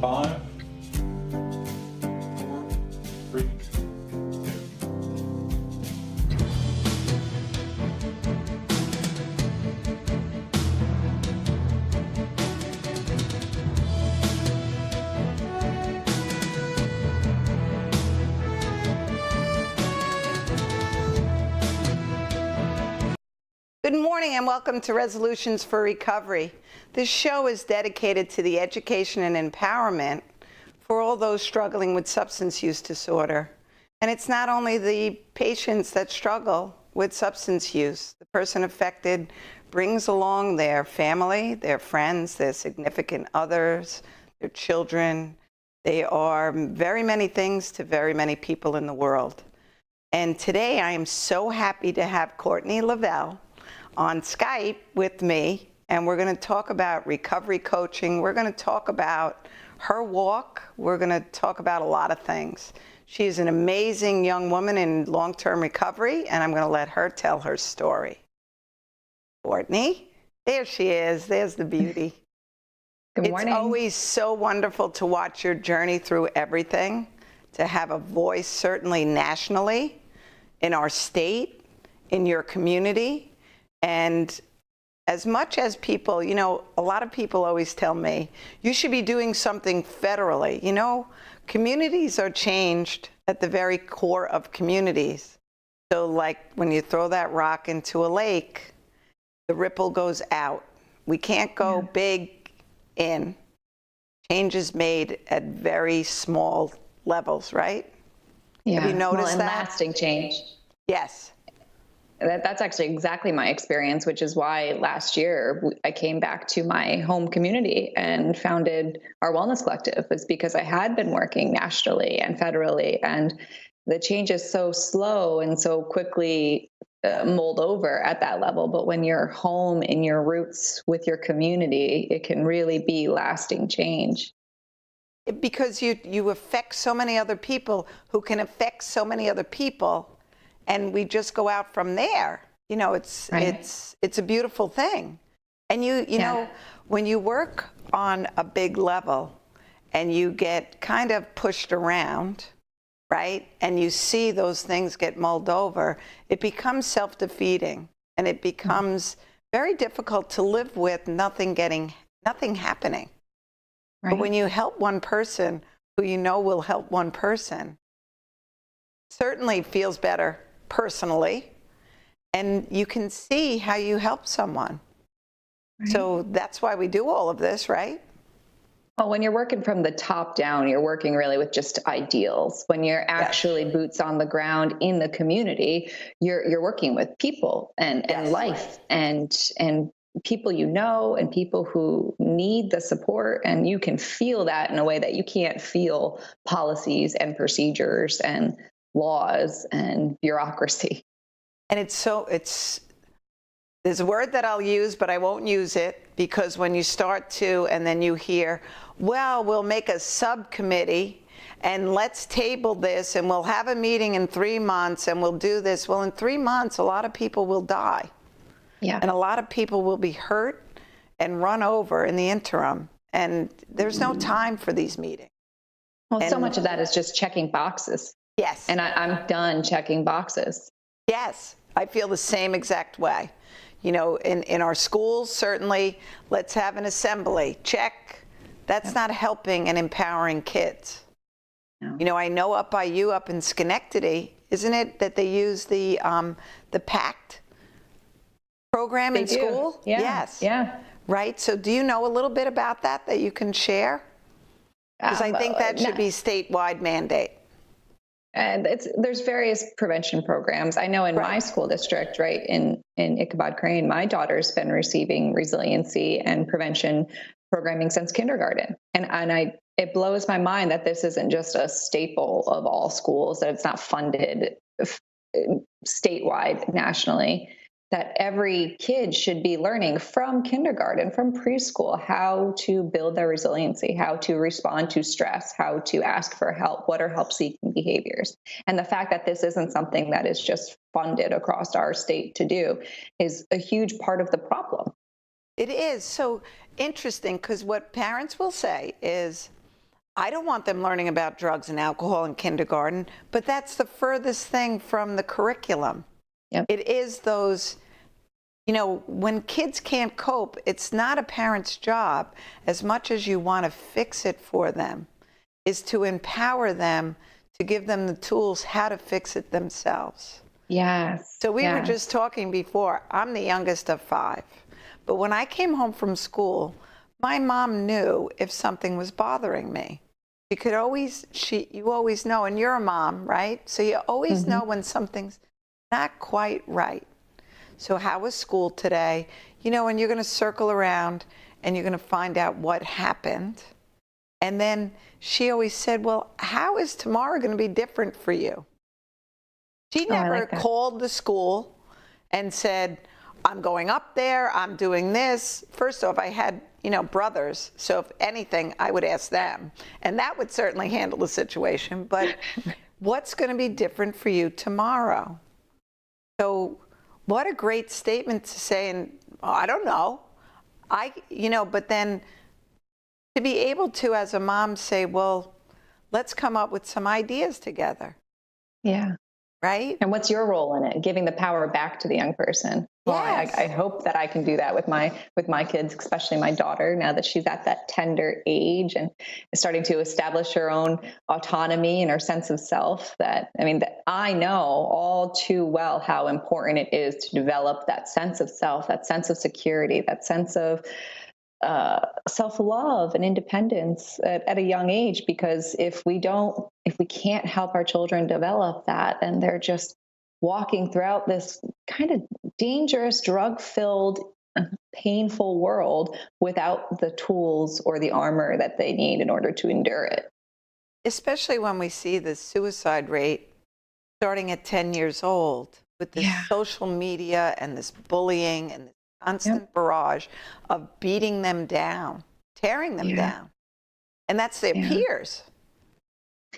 5, 4, 3, 2. Good morning and welcome to Resolutions for Recovery. This show is dedicated to the education and empowerment for all those struggling with substance use disorder. And it's not only the patients that struggle with substance use. The person affected brings along their family, their friends, their significant others, their children. They are very many things to very many people in the world. And today I am so happy to have Courtney Lavelle on Skype with me, and we're going to talk about recovery coaching. We're going to talk about her walk. We're going to talk about a lot of things. She's an amazing young woman in long-term recovery, and I'm going to let her tell her story. Courtney, there she is. There's the beauty. Good morning. It's always so wonderful to watch your journey through everything, to have a voice certainly nationally, in our state, in your community. And as much as people, you know, a lot of people always tell me, you should be doing something federally. You know, communities are changed at the very core of communities. So like when you throw that rock into a lake, the ripple goes out. We can't go big in. Change is made at very small levels, right? Yeah. Have you noticed and that? Lasting change. Yes. That's actually exactly my experience, which is why last year I came back to my home community and founded our Wellness Collective. It's because I had been working nationally and federally, and the change is so slow and so quickly mold over at that level. But when you're home in your roots with your community, it can really be lasting change. Because you affect so many other people who can affect so many other people. And we just go out from there. You know, it's a beautiful thing. And you know, when you work on a big level and you get kind of pushed around, right? And you see those things get mulled over, it becomes self-defeating, and it becomes very difficult to live with nothing happening. Right. But when you help one person who you know will help one person, certainly feels better personally, and you can see how you help someone. Right. So that's why we do all of this, right? Well, when you're working from the top down, you're working really with just ideals. When you're actually boots on the ground in the community, you're working with people and life and people you know and people who need the support, and you can feel that in a way that you can't feel policies and procedures and laws and bureaucracy. And there's a word that I'll use, but I won't use it, because when you start to, and then you hear, well, we'll make a subcommittee and let's table this and we'll have a meeting in 3 months and we'll do this. Well, in 3 months, a lot of people will die. Yeah. And a lot of people will be hurt and run over in the interim. And there's no time for these meetings. Well, so much of that is just checking boxes. Yes. And I'm done checking boxes. Yes, I feel the same exact way. You know, in our schools, certainly, let's have an assembly. Check. That's not helping and empowering kids. No. You know, I know up by you, up in Schenectady, isn't it that they use the PACT program in school? Yeah. Yes. Yeah. Right. So do you know a little bit about that you can share? Because I think that should be statewide mandate. And there's various prevention programs. I know in my school district, right, in Ichabod Crane, my daughter's been receiving resiliency and prevention programming since kindergarten. And it blows my mind that this isn't just a staple of all schools, that it's not funded statewide, nationally. That every kid should be learning from kindergarten, from preschool, how to build their resiliency, how to respond to stress, how to ask for help, what are help-seeking behaviors. And the fact that this isn't something that is just funded across our state to do is a huge part of the problem. It is so interesting, because what parents will say is, I don't want them learning about drugs and alcohol in kindergarten, but that's the furthest thing from the curriculum. Yep. It is those, when kids can't cope, it's not a parent's job as much as you want to fix it for them, is to empower them, to give them the tools how to fix it themselves. Yes. So we were yes. just talking before, I'm the youngest of 5, but when I came home from school, my mom knew if something was bothering me. You always know, and you're a mom, right? So you always know when something's not quite right. So how was school today? And you're going to circle around and you're going to find out what happened. And then she always said, well, how is tomorrow going to be different for you? She never called the school and said, I'm going up there, I'm doing this. First off, I had, brothers. So if anything, I would ask them. And that would certainly handle the situation. But what's going to be different for you tomorrow? So what a great statement to say. And I don't know. But then to be able to, as a mom, say, well, let's come up with some ideas together. Yeah. Right? And what's your role in it? Giving the power back to the young person. Well, Yes. I hope that I can do that with my kids, especially my daughter, now that she's at that tender age and is starting to establish her own autonomy and her sense of self. That I know all too well how important it is to develop that sense of self, that sense of security, that sense of self-love and independence at a young age, because if we can't help our children develop that, then they're just walking throughout this kind of dangerous, drug-filled, painful world without the tools or the armor that they need in order to endure it. Especially when we see the suicide rate starting at 10 years old with this social media and this bullying and this constant barrage of beating them down, tearing them down. And that's their peers.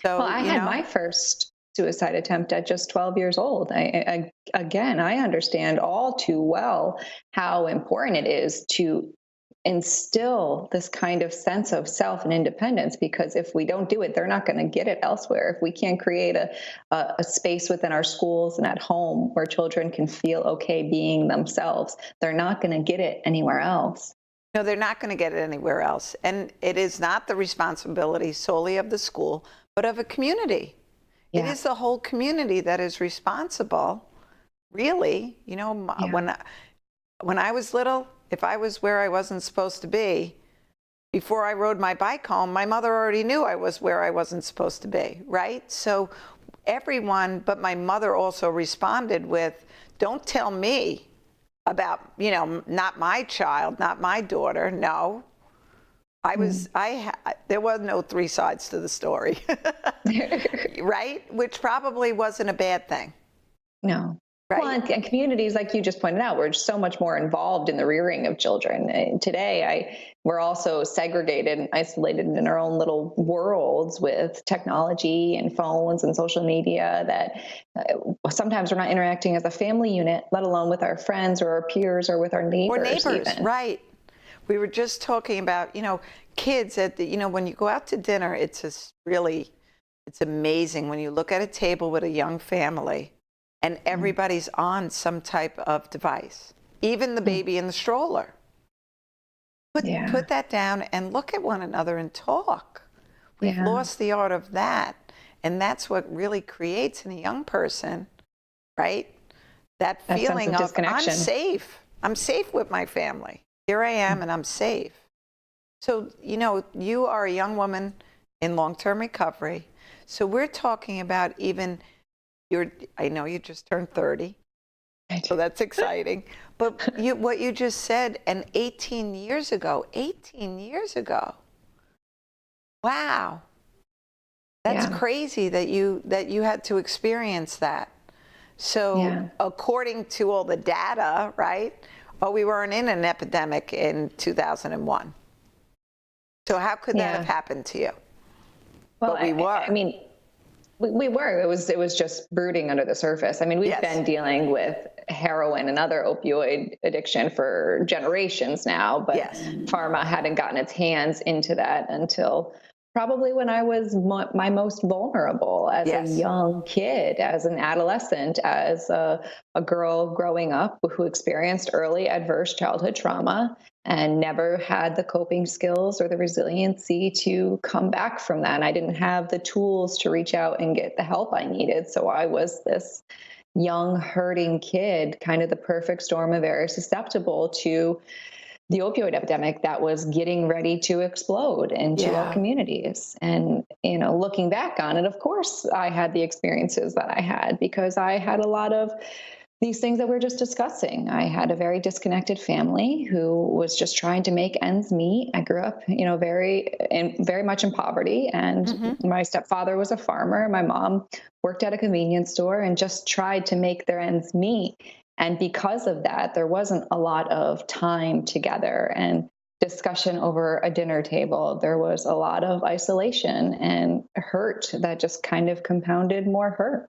So, I had my first suicide attempt at just 12 years old. I understand all too well how important it is to instill this kind of sense of self and independence, because if we don't do it, they're not going to get it elsewhere. If we can't create a space within our schools and at home where children can feel okay being themselves, they're not going to get it anywhere else. No, they're not going to get it anywhere else. And it is not the responsibility solely of the school, but of a community. It is the whole community that is responsible, really. When I was little, if I was where I wasn't supposed to be, before I rode my bike home, my mother already knew I was where I wasn't supposed to be, right? So everyone, but my mother also responded with, don't tell me about, not my child, not my daughter. No. There was no 3 sides to the story, right? Which probably wasn't a bad thing. No. Right. Well, and communities, like you just pointed out, we're so much more involved in the rearing of children. And today, we're also segregated and isolated in our own little worlds with technology and phones and social media that sometimes we're not interacting as a family unit, let alone with our friends or our peers or with our neighbors. Or neighbors, even. Right. We were just talking about, kids at the, when you go out to dinner, it's amazing when you look at a table with a young family and everybody's on some type of device, even the baby in the stroller. Put that down and look at one another and talk. We've lost the art of that. And that's what really creates in a young person, right? That feeling of I'm safe. I'm safe with my family. Here I am and I'm safe. So, you are a young woman in long-term recovery. So we're talking about even I know you just turned 30, so that's exciting. But what you just said, and 18 years ago, wow, that's crazy that you had to experience that. So according to all the data, right? Oh, we weren't in an epidemic in 2001. So how could that have happened to you? Well, but we were. We were. It was just brooding under the surface. We've been dealing with heroin and other opioid addiction for generations now, but pharma hadn't gotten its hands into that until Probably when I was my most vulnerable as Yes. a young kid, as an adolescent, as a girl growing up who experienced early adverse childhood trauma and never had the coping skills or the resiliency to come back from that. And I didn't have the tools to reach out and get the help I needed. So I was this young, hurting kid, kind of the perfect storm of very susceptible to the opioid epidemic that was getting ready to explode into our Yeah. communities. And, looking back on it, of course, I had the experiences that I had because I had a lot of these things that we're just discussing. I had a very disconnected family who was just trying to make ends meet. I grew up, very much in poverty, and my stepfather was a farmer. My mom worked at a convenience store and just tried to make their ends meet. And because of that, there wasn't a lot of time together and discussion over a dinner table. There was a lot of isolation and hurt that just kind of compounded more hurt.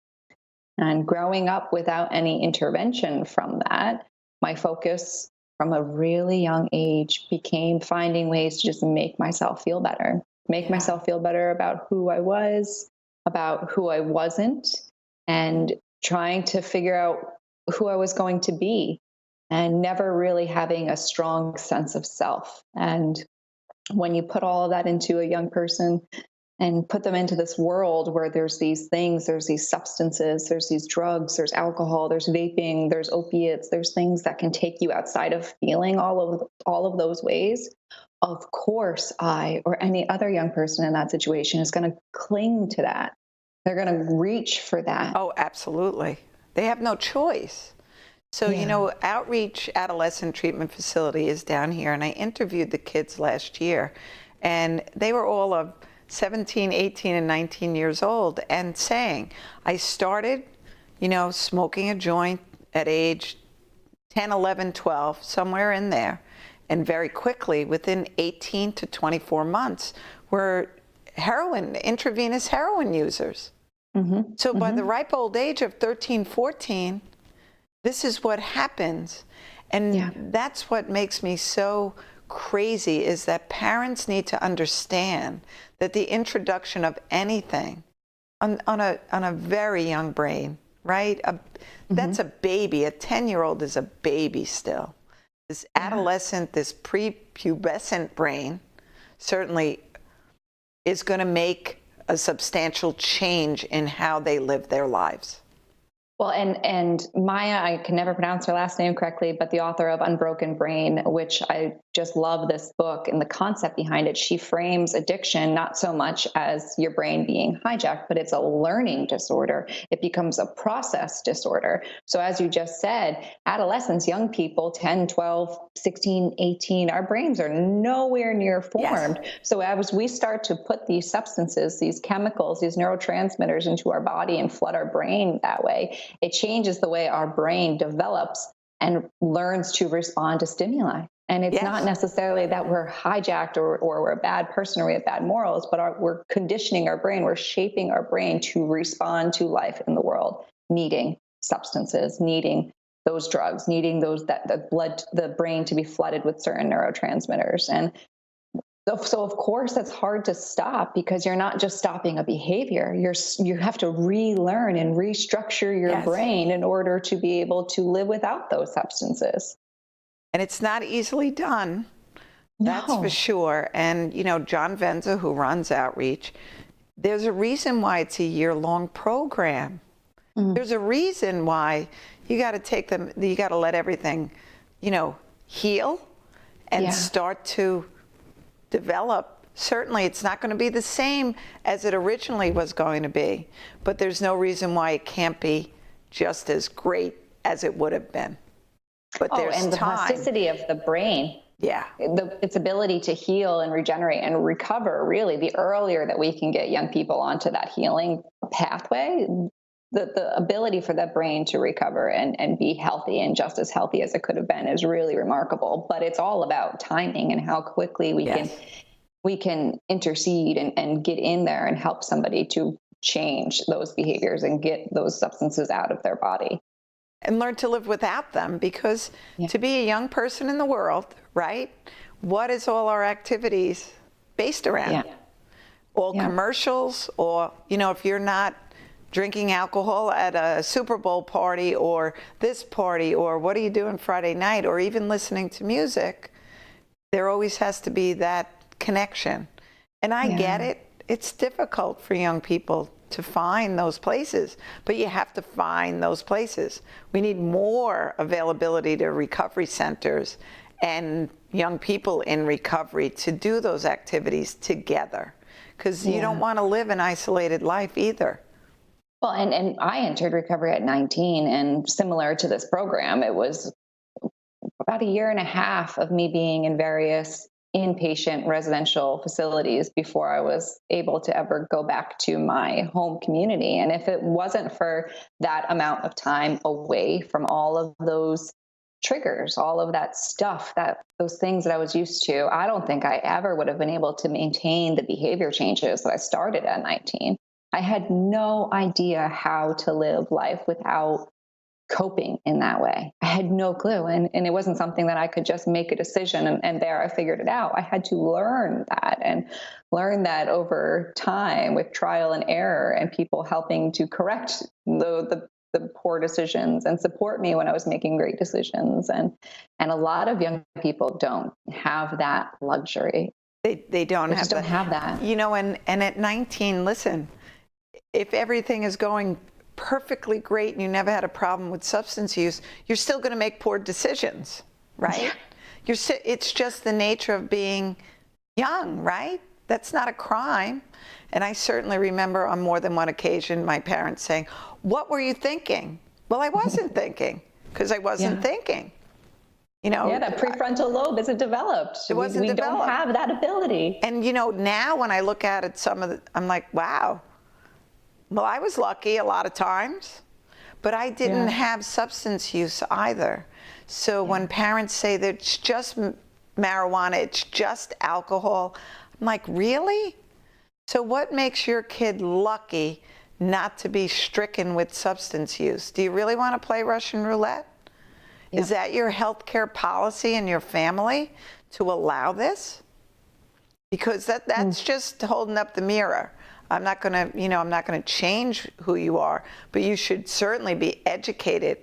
And growing up without any intervention from that, my focus from a really young age became finding ways to just make myself feel better, make myself feel better about who I was, about who I wasn't, and trying to figure out who I was going to be, and never really having a strong sense of self. And when you put all of that into a young person and put them into this world where there's these things, there's these substances, there's these drugs, there's alcohol, there's vaping, there's opiates, there's things that can take you outside of feeling all of those ways. Of course, I or any other young person in that situation is going to cling to that. They're going to reach for that. Oh, absolutely. They have no choice. So, Outreach Adolescent Treatment Facility is down here, and I interviewed the kids last year, and they were all of 17, 18, and 19 years old, and saying, I started, smoking a joint at age 10, 11, 12, somewhere in there, and very quickly, within 18 to 24 months, were intravenous heroin users. So by the ripe old age of 13, 14, this is what happens. And that's what makes me so crazy, is that parents need to understand that the introduction of anything on a very young brain, right? That's a baby. A 10-year-old is a baby still. This adolescent, this prepubescent brain certainly is going to make a substantial change in how they live their lives. Well, and Maya, I can never pronounce her last name correctly, but the author of Unbroken Brain, which I just love this book and the concept behind it. She frames addiction not so much as your brain being hijacked, but it's a learning disorder. It becomes a process disorder. So as you just said, adolescents, young people, 10, 12, 16, 18, our brains are nowhere near formed. Yes. So as we start to put these substances, these chemicals, these neurotransmitters into our body and flood our brain that way, it changes the way our brain develops and learns to respond to stimuli. And it's not necessarily that we're hijacked or we're a bad person or we have bad morals, but we're conditioning our brain, we're shaping our brain to respond to life in the world, needing substances, needing those drugs, needing the brain to be flooded with certain neurotransmitters. And so of course that's hard to stop, because you're not just stopping a behavior. You have to relearn and restructure your brain in order to be able to live without those substances. And it's not easily done. That's for sure. And, John Venza, who runs Outreach, there's a reason why it's a year-long program. There's a reason why you got to let everything, heal and start to develop. Certainly, it's not going to be the same as it originally was going to be, but there's no reason why it can't be just as great as it would have been. But there's and the plasticity of the brain. Yeah. Its ability to heal and regenerate and recover, really, the earlier that we can get young people onto that healing pathway, the ability for that brain to recover and be healthy and just as healthy as it could have been is really remarkable. But it's all about timing and how quickly we can intercede and get in there and help somebody to change those behaviors and get those substances out of their body. And learn to live without them, because to be a young person in the world, right? What is all our activities based around? all Yeah. commercials, or, if you're not drinking alcohol at a Super Bowl party or this party, or what are you doing Friday night, or even listening to music, there always has to be that connection. And I get it. It's difficult for young people to find those places, but you have to find those places. We need more availability to recovery centers and young people in recovery to do those activities together, because you don't want to live an isolated life either. Well, and I entered recovery at 19, and similar to this program, it was about a year and a half of me being in various inpatient residential facilities before I was able to ever go back to my home community. And if it wasn't for that amount of time away from all of those triggers, all of that stuff, those things that I was used to, I don't think I ever would have been able to maintain the behavior changes that I started at 19. I had no idea how to live life without coping in that way. I had no clue. And it wasn't something that I could just make a decision and there I figured it out. I had to learn that over time with trial and error and people helping to correct the poor decisions and support me when I was making great decisions. And a lot of young people don't have that luxury. They don't just don't have that. And at 19, listen, if everything is going perfectly great and you never had a problem with substance use, you're still going to make poor decisions, right? Yeah. It's just the nature of being young, right? That's not a crime. And I certainly remember on more than one occasion my parents saying, "What were you thinking?" Well, I wasn't thinking, because I wasn't thinking. That prefrontal lobe isn't developed. It wasn't developed. We don't have that ability. And now when I look at it, I'm like, wow. Well, I was lucky a lot of times, but I didn't have substance use either. So when parents say that it's just marijuana, it's just alcohol, I'm like, really? So what makes your kid lucky not to be stricken with substance use? Do you really want to play Russian roulette? Yeah. Is that your healthcare policy in your family to allow this? Because that's just holding up the mirror. I'm not going to change who you are, but you should certainly be educated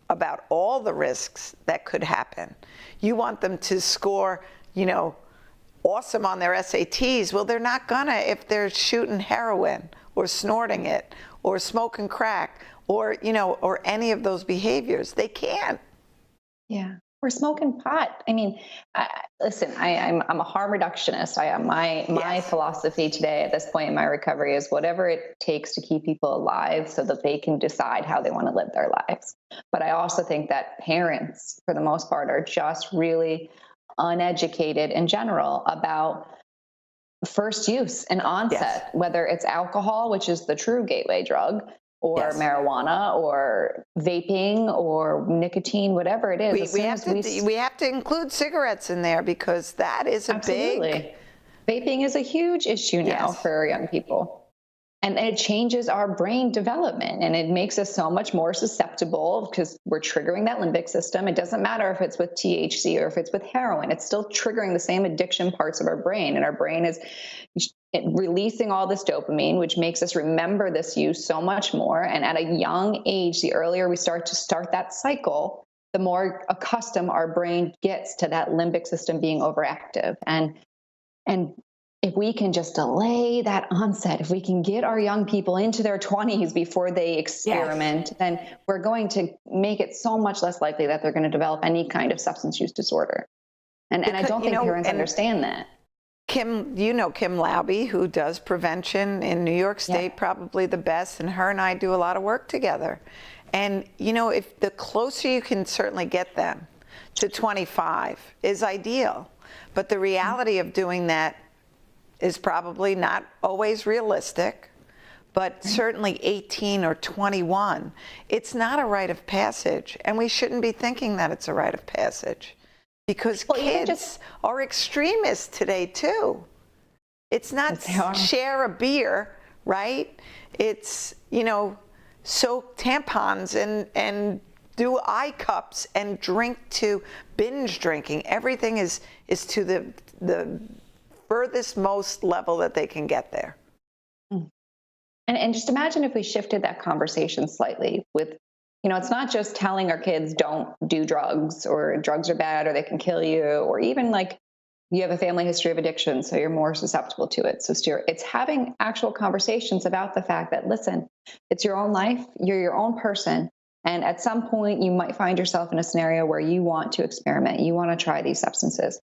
about all the risks that could happen. You want them to score, awesome on their SATs. Well, they're not gonna if they're shooting heroin or snorting it or smoking crack or any of those behaviors. They can't. Yeah. Or smoking pot. I mean, listen, I'm a harm reductionist. My philosophy today at this point in my recovery is whatever it takes to keep people alive so that they can decide how they want to live their lives. But I also think that parents, for the most part, are just really uneducated in general about first use and onset, whether it's alcohol, which is the true gateway drug, or marijuana, or vaping, or nicotine, whatever it is. We have to include cigarettes in there, because that is a big... Vaping is a huge issue now for young people. And it changes our brain development, and it makes us so much more susceptible because we're triggering that limbic system. It doesn't matter if it's with THC or if it's with heroin. It's still triggering the same addiction parts of our brain, and our brain is releasing all this dopamine, which makes us remember this use so much more. And at a young age, the earlier we start that cycle, the more accustomed our brain gets to that limbic system being overactive. And if we can just delay that onset, if we can get our young people into their 20s before they experiment, then we're going to make it so much less likely that they're going to develop any kind of substance use disorder. And I don't think parents understand that. Kim Laube, who does prevention in New York State, probably the best, and her and I do a lot of work together. And, if the closer you can certainly get them to 25 is ideal. But the reality of doing that is probably not always realistic, but certainly 18 or 21. It's not a rite of passage, and we shouldn't be thinking that it's a rite of passage, because kids are extremists today too. It's not share a beer, right? It's, soak tampons and do eye cups and drink to binge drinking. Everything is to the furthest most level that they can get there. And just imagine if we shifted that conversation slightly with, it's not just telling our kids don't do drugs or drugs are bad or they can kill you, or even like you have a family history of addiction, so you're more susceptible to it. So it's having actual conversations about the fact that, listen, it's your own life, you're your own person. And at some point you might find yourself in a scenario where you want to experiment, you want to try these substances.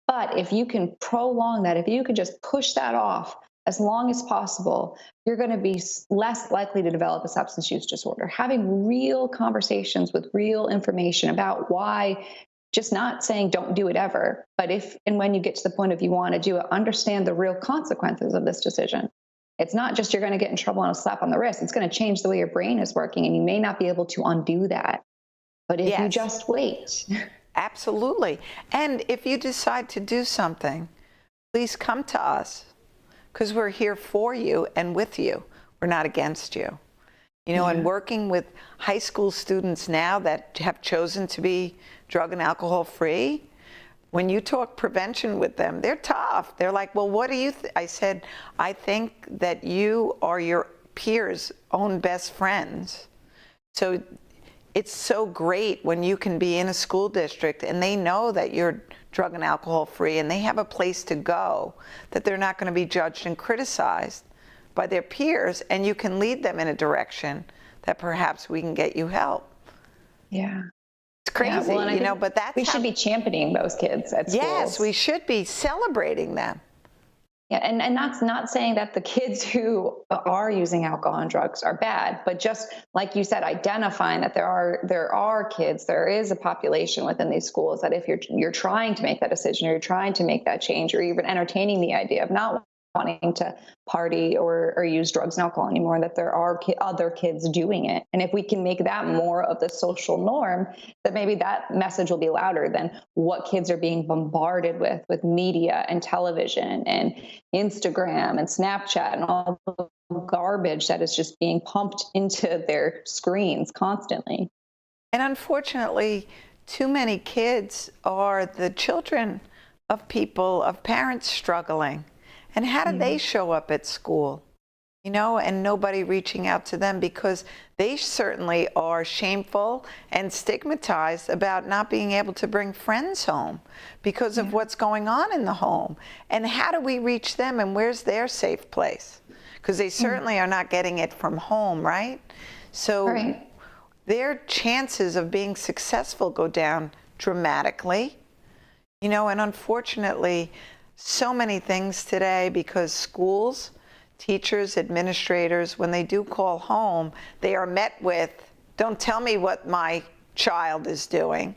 But if you can prolong that, if you could just push that off as long as possible, you're going to be less likely to develop a substance use disorder. Having real conversations with real information about why, just not saying don't do it ever, but if and when you get to the point of you want to do it, understand the real consequences of this decision. It's not just you're going to get in trouble and a slap on the wrist. It's going to change the way your brain is working, and you may not be able to undo that. But if you just wait. Absolutely. And if you decide to do something, please come to us, because we're here for you and with you. We're not against you. And working with high school students now that have chosen to be drug and alcohol free, when you talk prevention with them, they're tough. They're like, well, what do you I said, I think that you are your peers' own best friends. So it's so great when you can be in a school district and they know that you're drug and alcohol free and they have a place to go, that they're not going to be judged and criticized by their peers, and you can lead them in a direction that perhaps we can get you help. Yeah. It's crazy, but that's we should be championing those kids at schools. Yes, we should be celebrating them. Yeah, and that's not saying that the kids who are using alcohol and drugs are bad, but just like you said, identifying that there are kids, there is a population within these schools that if you're trying to make that decision, or you're trying to make that change, or even entertaining the idea of not wanting to party or use drugs and alcohol anymore, that there are other kids doing it. And if we can make that more of the social norm, that maybe that message will be louder than what kids are being bombarded with media and television and Instagram and Snapchat and all the garbage that is just being pumped into their screens constantly. And unfortunately, too many kids are the children of parents struggling. And how do they show up at school? And nobody reaching out to them, because they certainly are shameful and stigmatized about not being able to bring friends home because of what's going on in the home. And how do we reach them, and where's their safe place? Because they certainly are not getting it from home, right? So their chances of being successful go down dramatically. And unfortunately, so many things today, because schools, teachers, administrators, when they do call home, they are met with, don't tell me what my child is doing.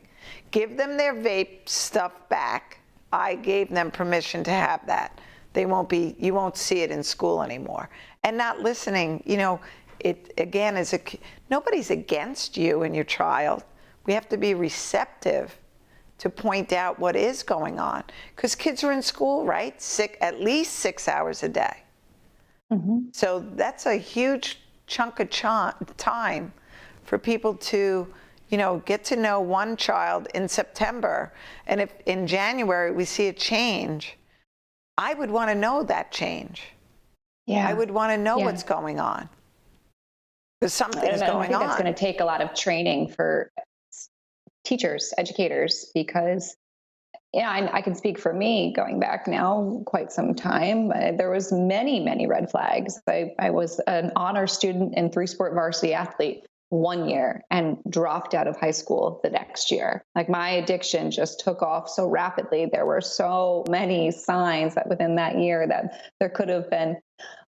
Give them their vape stuff back. I gave them permission to have that. You won't see it in school anymore. And not listening, it again is nobody's against you and your child. We have to be receptive to point out what is going on, because kids are in school, right? At least 6 hours a day. So that's a huge chunk of time for people to, get to know one child in September. And if in January we see a change, I would want to know that change. Yeah. I would want to know what's going on, because something is going on. That's going to take a lot of training for teachers, educators, because I can speak for me, going back now quite some time. There was many red flags. I was an honor student and 3-sport varsity athlete one year and dropped out of high school the next year. Like, my addiction just took off so rapidly. There were so many signs that within that year that there could have been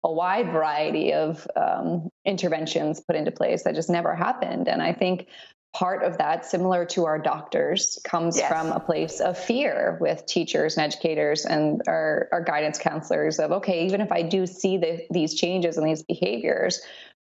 a wide variety of interventions put into place that just never happened. And I think part of that, similar to our doctors, comes from a place of fear with teachers and educators and our guidance counselors of, okay, even if I do see these changes and these behaviors,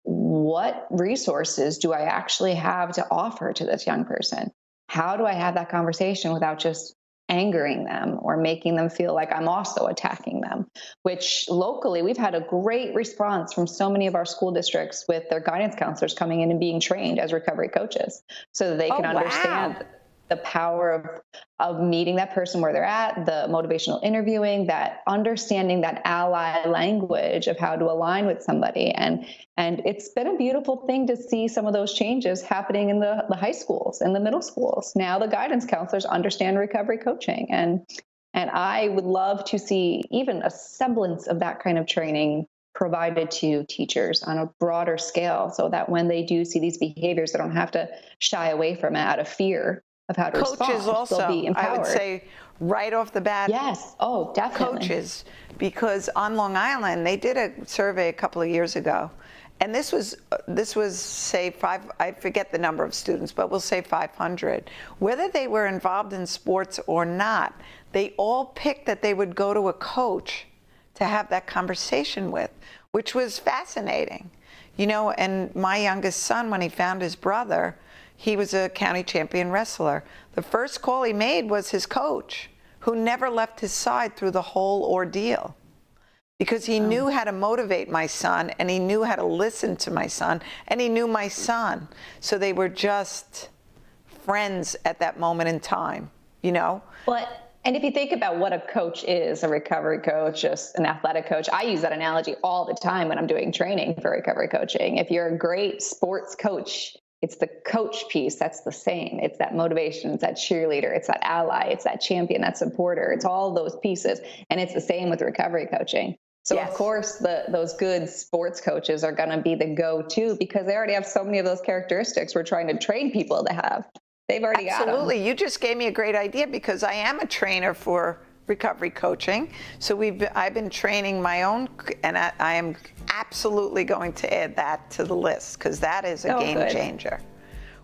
what resources do I actually have to offer to this young person? How do I have that conversation without just angering them or making them feel like I'm also attacking them? Which locally, we've had a great response from so many of our school districts with their guidance counselors coming in and being trained as recovery coaches, so that they can understand the power of meeting that person where they're at, the motivational interviewing, that understanding that ally language of how to align with somebody. And it's been a beautiful thing to see some of those changes happening in the high schools and the middle schools. Now the guidance counselors understand recovery coaching. And I would love to see even a semblance of that kind of training provided to teachers on a broader scale, so that when they do see these behaviors, they don't have to shy away from it out of fear of how to Coaches respond. also, They'll be empowered. I would say right off the bat. Yes. Oh, definitely. Coaches, because on Long Island, they did a survey a couple of years ago. And this was say I forget the number of students, but we'll say 500. Whether they were involved in sports or not, they all picked that they would go to a coach to have that conversation with, which was fascinating. You know, and my youngest son, when he found his brother, he was a county champion wrestler. The first call he made was his coach, who never left his side through the whole ordeal, because he knew how to motivate my son, and he knew how to listen to my son, and he knew my son. So they were just friends at that moment in time, you know? Well, and if you think about what a coach is, a recovery coach, just an athletic coach, I use that analogy all the time when I'm doing training for recovery coaching. If you're a great sports coach, it's the coach piece that's the same. It's that motivation, it's that cheerleader, it's that ally, it's that champion, that supporter. It's all those pieces. And it's the same with recovery coaching. So Yes. Of course, those good sports coaches are going to be the go-to, because they already have so many of those characteristics we're trying to train people to have. They've already got them. Absolutely. You just gave me a great idea, because I am a trainer for recovery coaching. So I've been training my own, and I am absolutely going to add that to the list, because that is a game changer.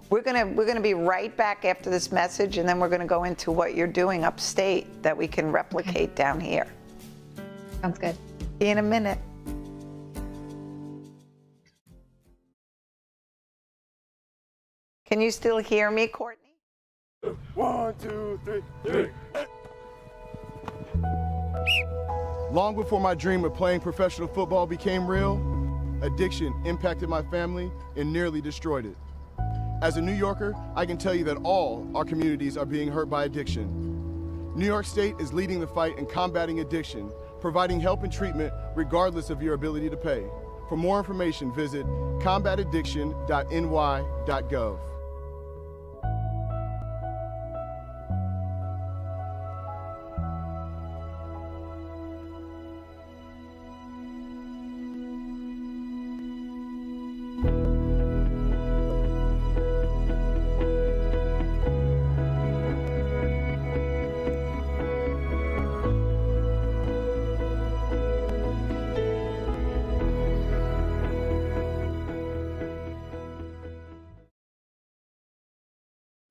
We're gonna be right back after this message, and then we're gonna go into what you're doing upstate that we can replicate down here. Sounds good. See you in a minute. Can you still hear me, Courtney? 1, 2, 3. Long before my dream of playing professional football became real, addiction impacted my family and nearly destroyed it. As a New Yorker, I can tell you that all our communities are being hurt by addiction. New York State is leading the fight in combating addiction, providing help and treatment regardless of your ability to pay. For more information, visit combataddiction.ny.gov.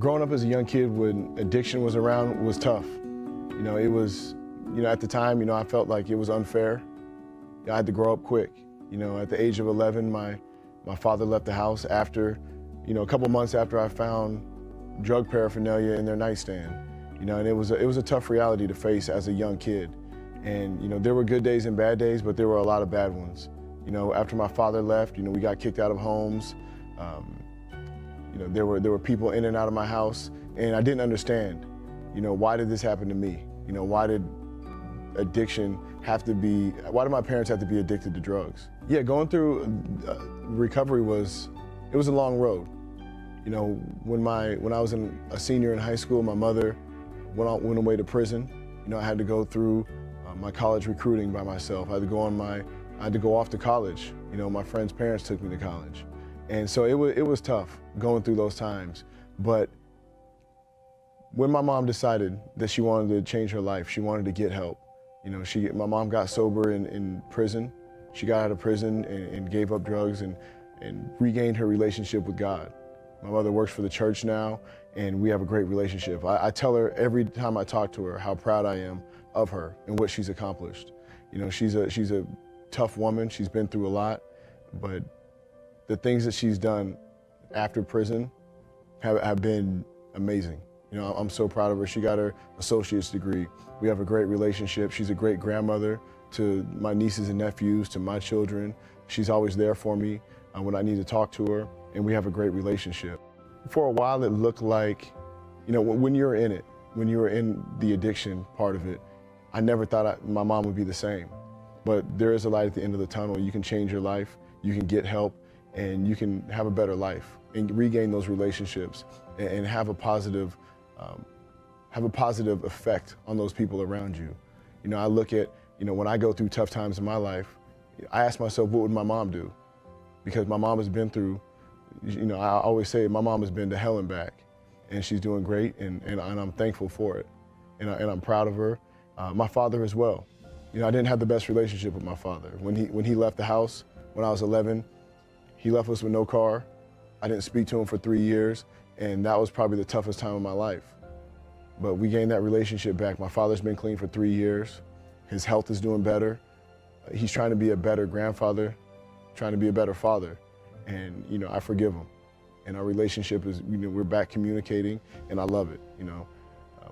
Growing up as a young kid when addiction was around was tough. You know, it was, at the time, I felt like it was unfair. I had to grow up quick. At the age of 11, my father left the house after, a couple months after I found drug paraphernalia in their nightstand. And it was a tough reality to face as a young kid. And, there were good days and bad days, but there were a lot of bad ones. After my father left, we got kicked out of homes. There were people in and out of my house, and I didn't understand, why did this happen to me? Why did my parents have to be addicted to drugs? Yeah, going through recovery was a long road. When I was a senior in high school, my mother went away to prison. I had to go through my college recruiting by myself. I had to go off to college. My friends' parents took me to college. And so it was tough going through those times. But when my mom decided that she wanted to change her life, she wanted to get help. My mom got sober in prison. She got out of prison and gave up drugs and regained her relationship with God. My mother works for the church now, and we have a great relationship. I tell her every time I talk to her how proud I am of her and what she's accomplished. She's a tough woman. She's been through a lot, but the things that she's done after prison have been amazing. I'm so proud of her. She got her associate's degree. We have a great relationship. She's a great grandmother to my nieces and nephews, to my children. She's always there for me when I need to talk to her, and we have a great relationship. For a while, it looked like You know, when you're in it, when you were in the addiction part of it, I never thought my mom would be the same. But there is a light at the end of the tunnel. You can change your life, you can get help, and you can have a better life and regain those relationships and have a positive effect on those people around you. You know, I look at, you know, when I go through tough times in my life, I ask myself, what would my mom do? Because my mom has been through, you know, I always say my mom has been to hell and back, and she's doing great, and I'm thankful for it, and I'm proud of her. My father as well. You know, I didn't have the best relationship with my father. When he left the house when I was 11, he left us with no car. I didn't speak to him for 3 years, and that was probably the toughest time of my life. But we gained that relationship back. My father's been clean for 3 years. His health is doing better. He's trying to be a better grandfather, trying to be a better father. And, you know, I forgive him. And our relationship is, you know, we're back communicating, and I love it, you know.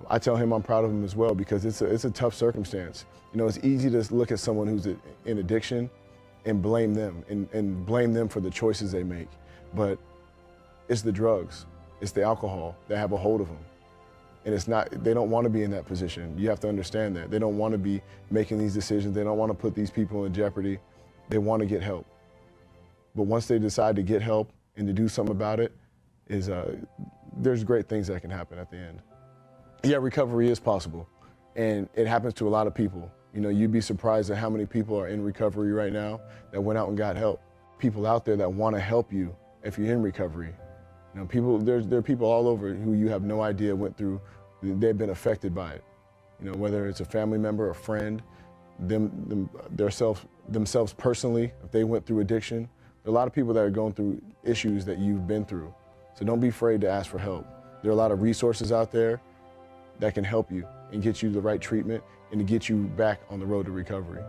I tell him I'm proud of him as well, because it's a tough circumstance. You know, it's easy to look at someone who's in addiction and blame them, and blame them for the choices they make. But it's the drugs, it's the alcohol that have a hold of them. And it's not, they don't want to be in that position. You have to understand that. They don't want to be making these decisions. They don't want to put these people in jeopardy. They want to get help. But once they decide to get help and to do something about it, there's great things that can happen at the end. Yeah, recovery is possible, and it happens to a lot of people. You know, you'd be surprised at how many people are in recovery right now that went out and got help. People out there that want to help you if you're in recovery. You know, there are people all over who you have no idea went through, they've been affected by it. You know, whether it's a family member, a friend, themselves personally, if they went through addiction. There are a lot of people that are going through issues that you've been through. So don't be afraid to ask for help. There are a lot of resources out there that can help you and get you the right treatment and to get you back on the road to recovery.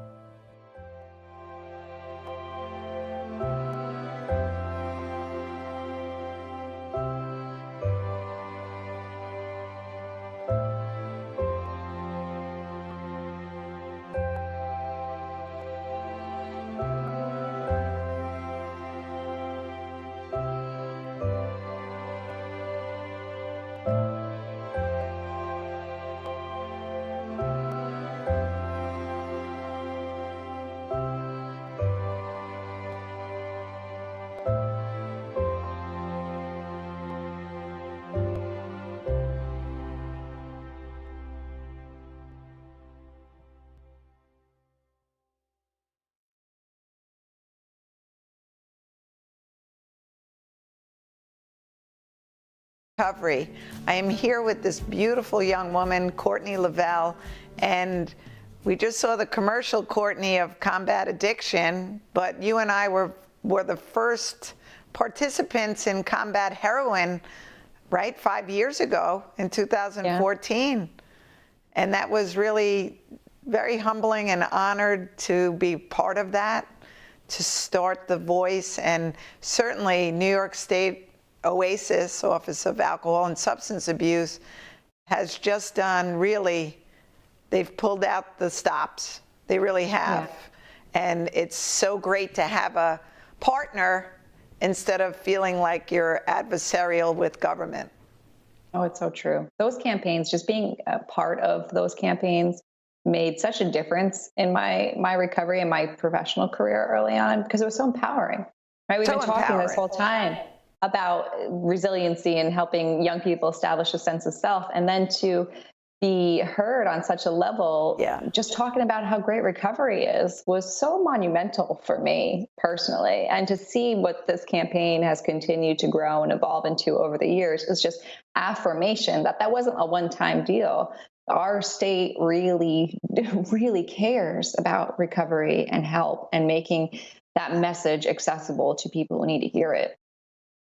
Recovery. I am here with this beautiful young woman, Courtney Lavelle, and we just saw the commercial, Courtney, of Combat Addiction, but you and I were the first participants in Combat Heroin, right, 5 years ago in 2014. Yeah. And that was really very humbling and honored to be part of that, to start the voice, and certainly New York State OASIS, Office of Alcohol and Substance Abuse, has just done really, they've pulled out the stops. They really have. Yeah. And it's so great to have a partner instead of feeling like you're adversarial with government. Oh, it's so true. Those campaigns, just being a part of those campaigns, made such a difference in my recovery and my professional career early on, because it was so empowering. Right? We've been talking this whole time about resiliency and helping young people establish a sense of self, and then to be heard on such a level, just talking about how great recovery is was so monumental for me personally. And to see what this campaign has continued to grow and evolve into over the years is just affirmation that that wasn't a one-time deal. Our state really, really cares about recovery and help and making that message accessible to people who need to hear it.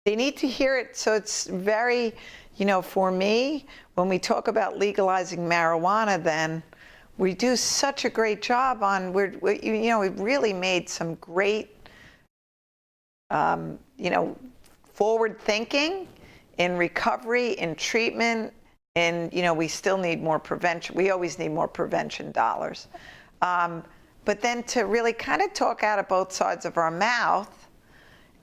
They need to hear it. So it's very, you know, for me, when we talk about legalizing marijuana, then we do such a great job on, you know, we've really made some great, you know, forward thinking in recovery, in treatment, and, you know, we still need more prevention. We always need more prevention dollars. But then to really kind of talk out of both sides of our mouth,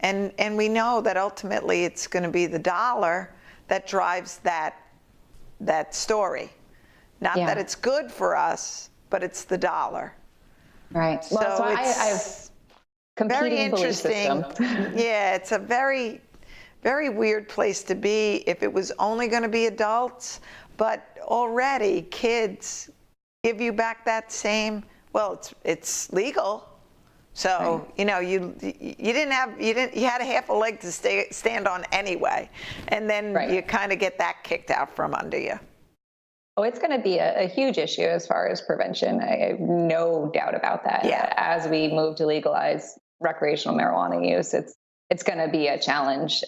and we know that ultimately it's going to be the dollar that drives that that story. Not that it's good for us, but it's the dollar. Right. So Well, so it's I've very competing belief interesting. system. Yeah, it's a very, very weird place to be if it was only going to be adults, but already kids give you back that same, well, it's legal. So, you know, you had a half a leg to stand on anyway. And then you kind of get that kicked out from under you. Oh, it's going to be a huge issue as far as prevention. I have no doubt about that. Yeah. As we move to legalize recreational marijuana use, it's going to be a challenge.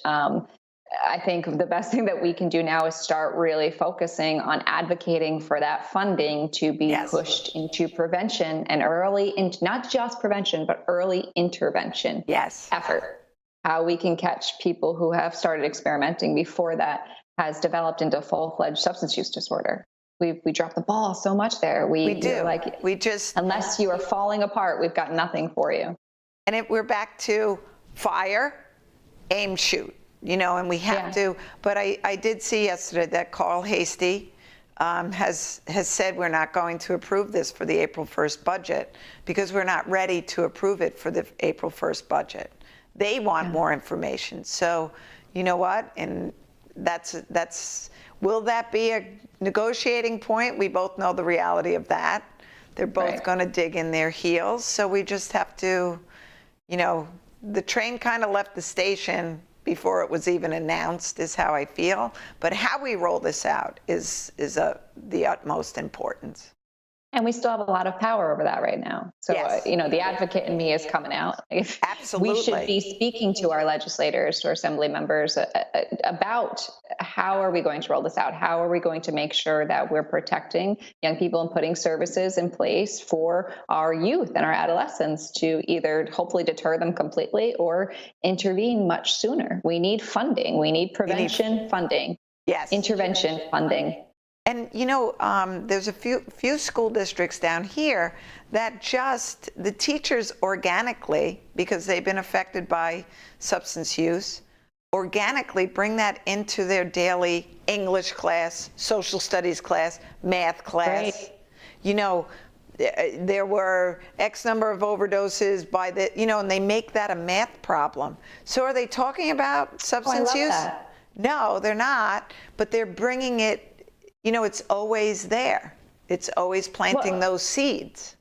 I think the best thing that we can do now is start really focusing on advocating for that funding to be pushed into prevention and not just prevention, but early intervention effort. How we can catch people who have started experimenting before that has developed into full-fledged substance use disorder. We drop the ball so much there. We do. Like, unless you are falling apart, we've got nothing for you. And we're back to fire, aim, shoot. You know, and we have to, but I did see yesterday that Carl Hastie has said we're not going to approve this for the April 1st budget because we're not ready to approve it for the April 1st budget. They want more information. So, you know what? And will that be a negotiating point? We both know the reality of that. They're both going to dig in their heels. So we just have to, you know, the train kind of left the station before it was even announced, is how I feel. But how we roll this out is the utmost importance. And we still have a lot of power over that right now. So, you know, the advocate in me is coming out. Absolutely. We should be speaking to our legislators, to our assembly members about how are we going to roll this out? How are we going to make sure that we're protecting young people and putting services in place for our youth and our adolescents to either hopefully deter them completely or intervene much sooner? We need funding. We need prevention funding. Yes. Intervention funding. And, you know, there's a few school districts down here that just, the teachers organically, because they've been affected by substance use, organically bring that into their daily English class, social studies class, math class. Right. You know, there were X number of overdoses by the, you know, and they make that a math problem. So are they talking about substance use? That. No, they're not, but they're bringing it. You know, it's always there. It's always planting those seeds.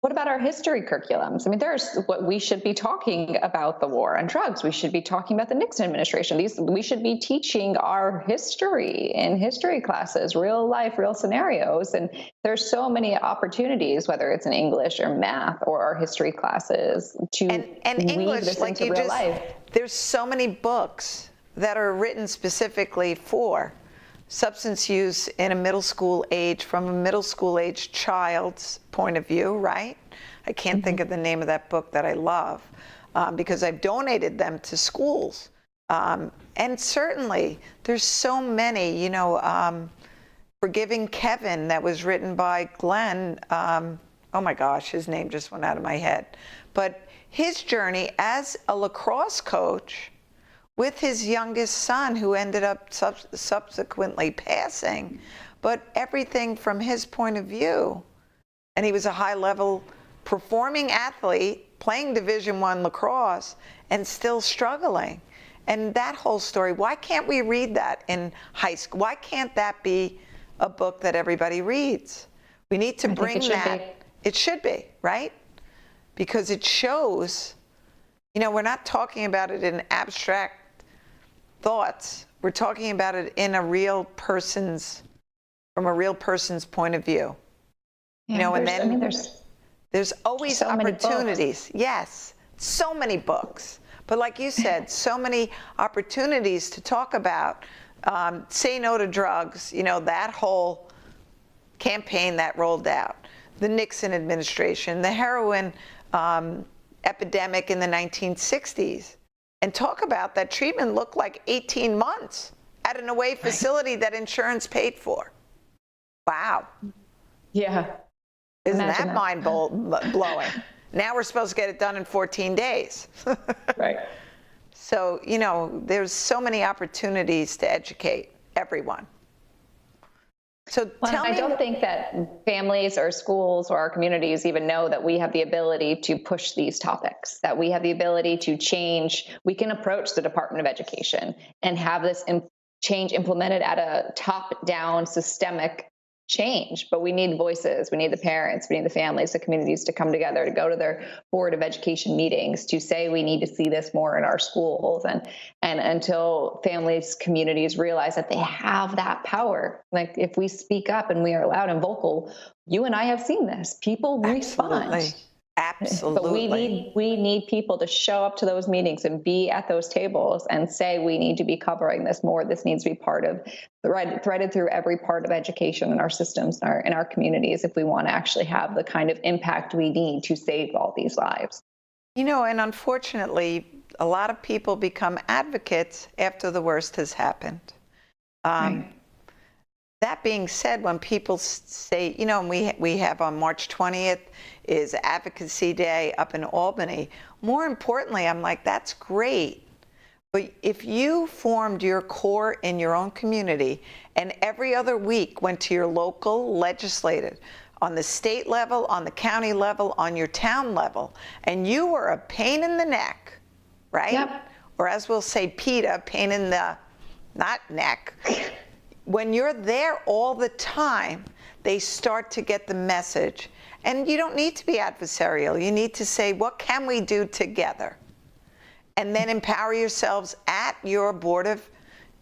What about our history curriculums? I mean, we should be talking about the war on drugs. We should be talking about the Nixon administration. We should be teaching our history in history classes, real life, real scenarios. And there's so many opportunities, whether it's in English or math or our history classes, to and English, this like into real life. There's so many books that are written specifically for substance use in a middle school age, from a middle school age child's point of view, right? I can't think of the name of that book that I love because I've donated them to schools. And certainly there's so many, you know, Forgiving Kevin, that was written by Glenn. Oh my gosh, his name just went out of my head. But his journey as a lacrosse coach with his youngest son, who ended up subsequently passing, but everything from his point of view. And he was a high-level performing athlete, playing Division I lacrosse, and still struggling. And that whole story, why can't we read that in high school? Why can't that be a book that everybody reads? We need to bring that. It should be, right? Because it shows, you know, we're not talking about it in abstract thoughts. We're talking about it in from a real person's point of view. Yeah, you know, and then there's always so opportunities. Yes, so many books. But like you said, so many opportunities to talk about. Say no to drugs, you know, that whole campaign that rolled out. The Nixon administration, the heroin epidemic in the 1960s. And talk about that treatment looked like 18 months at an away facility that insurance paid for. Wow. Yeah. Isn't that mind-blowing? Now we're supposed to get it done in 14 days. Right. So, you know, there's so many opportunities to educate everyone. So tell me. I don't think that families or schools or our communities even know that we have the ability to push these topics, that we have the ability to change. We can approach the Department of Education and have this change implemented at a top-down systemic change. But we need voices. We need the parents, we need the families, the communities to come together, to go to their Board of Education meetings, to say we need to see this more in our schools. And until families, communities realize that they have that power, like if we speak up and we are loud and vocal, you and I have seen this, people respond. Absolutely. But we need people to show up to those meetings and be at those tables and say, we need to be covering this more. This needs to be part of, threaded through every part of education in our systems, in our communities, if we want to actually have the kind of impact we need to save all these lives. You know, and unfortunately, a lot of people become advocates after the worst has happened. Right. That being said, when people say, you know, and we have on March 20th is Advocacy Day up in Albany. More importantly, I'm like, that's great. But if you formed your core in your own community and every other week went to your local legislative, on the state level, on the county level, on your town level, and you were a pain in the neck, right? Yep. Or as we'll say, PETA, pain in the, not neck. When you're there all the time, they start to get the message. And you don't need to be adversarial. You need to say, what can we do together? And then empower yourselves at your Board of,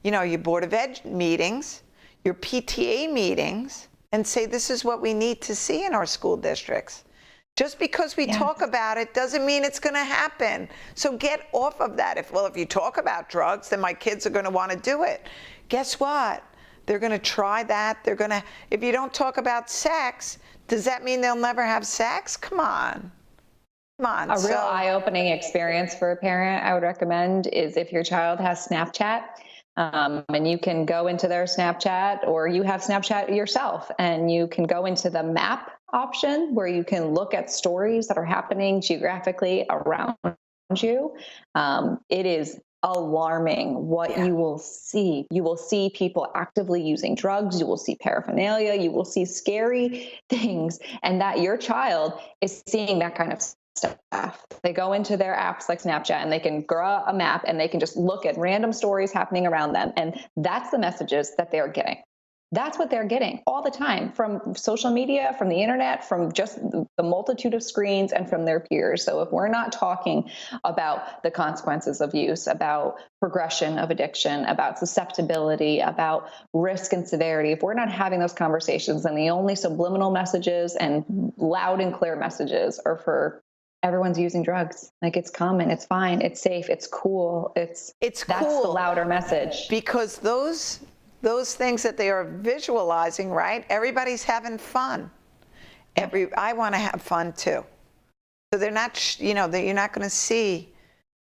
your Board of Ed meetings, your PTA meetings, and say, this is what we need to see in our school districts. Just because we talk about it doesn't mean it's going to happen. So get off of that. If you talk about drugs, then my kids are going to want to do it. Guess what? They're going to try that. If you don't talk about sex, does that mean they'll never have sex? Come on. A real eye-opening experience for a parent I would recommend is if your child has Snapchat, and you can go into their Snapchat, or you have Snapchat yourself, and you can go into the map option where you can look at stories that are happening geographically around you. It is alarming what you will see. You will see people actively using drugs. You will see paraphernalia. You will see scary things, and that your child is seeing that kind of stuff. They go into their apps like Snapchat and they can draw a map and they can just look at random stories happening around them. And that's the messages that they're getting. That's what they're getting all the time from social media, from the internet, from just the multitude of screens, and from their peers. So if we're not talking about the consequences of use, about progression of addiction, about susceptibility, about risk and severity, if we're not having those conversations, then the only subliminal messages and loud and clear messages are for everyone's using drugs. Like, it's common, it's fine, it's safe, it's cool. That's cool. The louder message. Because those things that they are visualizing, right? Everybody's having fun. I want to have fun too. So they're not, you're not going to see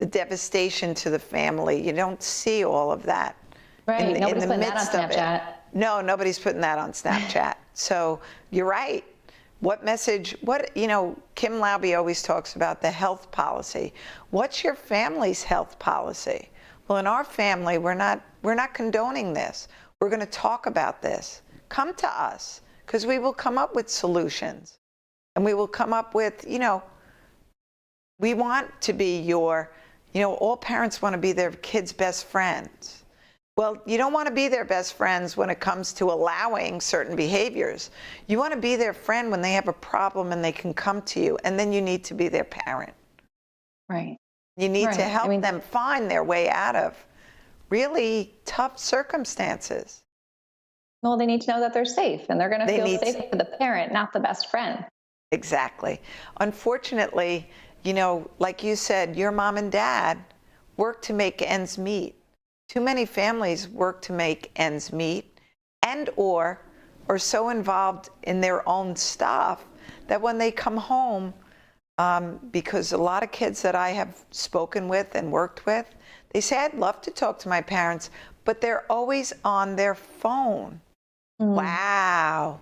the devastation to the family. You don't see all of that. Right. Nobody's putting that on Snapchat. No, nobody's putting that on Snapchat. So you're right. What message, Kim Laube always talks about the health policy. What's your family's health policy? Well, in our family, we're not condoning this. We're going to talk about this. Come to us, because we will come up with solutions. And we will come up with, we want to be all parents want to be their kids' best friends. Well, you don't want to be their best friends when it comes to allowing certain behaviors. You want to be their friend when they have a problem and they can come to you, and then you need to be their parent. Right. You need to help them find their way out of really tough circumstances. Well, they need to know that they're safe, and they're going to feel safe with the parent, not the best friend. Exactly. Unfortunately, like you said, your mom and dad work to make ends meet. Too many families work to make ends meet or are so involved in their own stuff that when they come home, because a lot of kids that I have spoken with and worked with, they say, I'd love to talk to my parents, but they're always on their phone. Wow.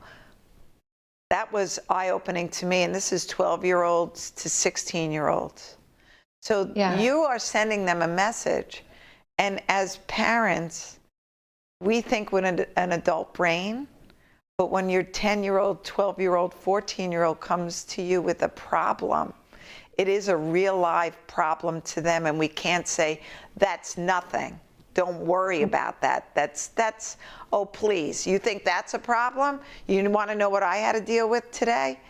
That was eye-opening to me. And this is 12-year-olds to 16-year-olds. So you are sending them a message. And as parents, we think with an adult brain, But when your 10-year-old, 12-year-old, 14-year-old comes to you with a problem, it is a real live problem to them, and we can't say, that's nothing. Don't worry about that. That's, oh, please. You think that's a problem? You want to know what I had to deal with today?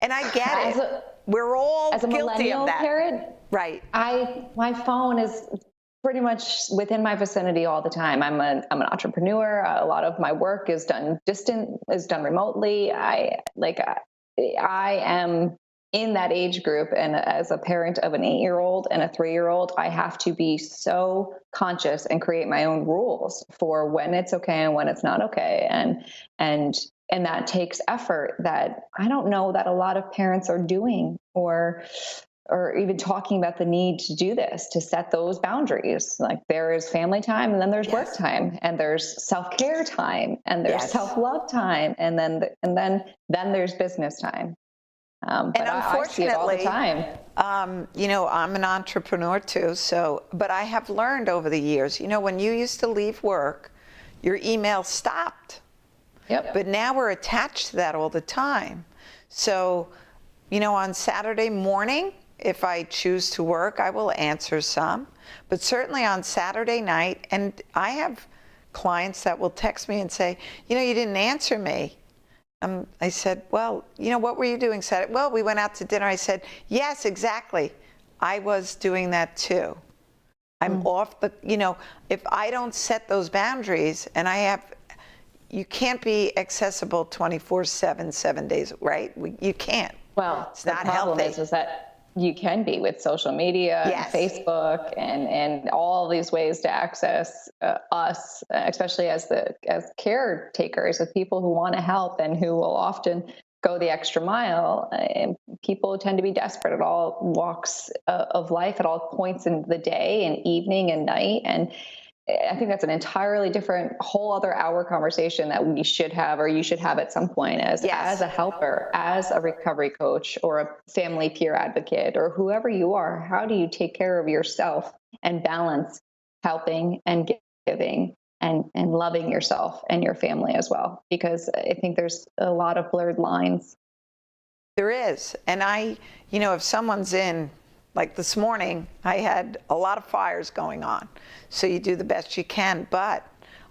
And I get it. We're all guilty of that. Parent, right. My phone is pretty much within my vicinity all the time. I'm an entrepreneur. A lot of my work is done remotely. I am in that age group, and as a parent of an 8-year-old and a 3-year-old, I have to be so conscious and create my own rules for when it's okay and when it's not okay. And that takes effort that I don't know that a lot of parents are doing, or even talking about the need to do this, to set those boundaries. Like, there is family time, and then there's work time, and there's self-care time, and there's self-love time, and then there's business time. But and unfortunately, I see it all the time. You know, I'm an entrepreneur too, but I have learned over the years, you know, when you used to leave work, your email stopped. Yep. But now we're attached to that all the time. So, you know, on Saturday morning, if I choose to work, I will answer some. But certainly on Saturday night, and I have clients that will text me and say, you know, you didn't answer me. I said, well, you know, what were you doing Saturday? Well, we went out to dinner. I said, yes, exactly. I was doing that too. I'm off the, you know, if I don't set those boundaries, and you can't be accessible 24/7, 7 days, right? You can't. Well, it's not healthy. The problem is that you can be with social media, and Facebook, and all these ways to access us, especially as caretakers of people who want to help and who will often go the extra mile. And people tend to be desperate at all walks of life, at all points in the day and evening and night. And I think that's an entirely different, whole other hour conversation that we should have, or you should have at some point as a helper, as a recovery coach, or a family peer advocate, or whoever you are. How do you take care of yourself and balance helping and giving and loving yourself and your family as well? Because I think there's a lot of blurred lines. There is. And you know, if someone's in, like this morning, I had a lot of fires going on. So you do the best you can. But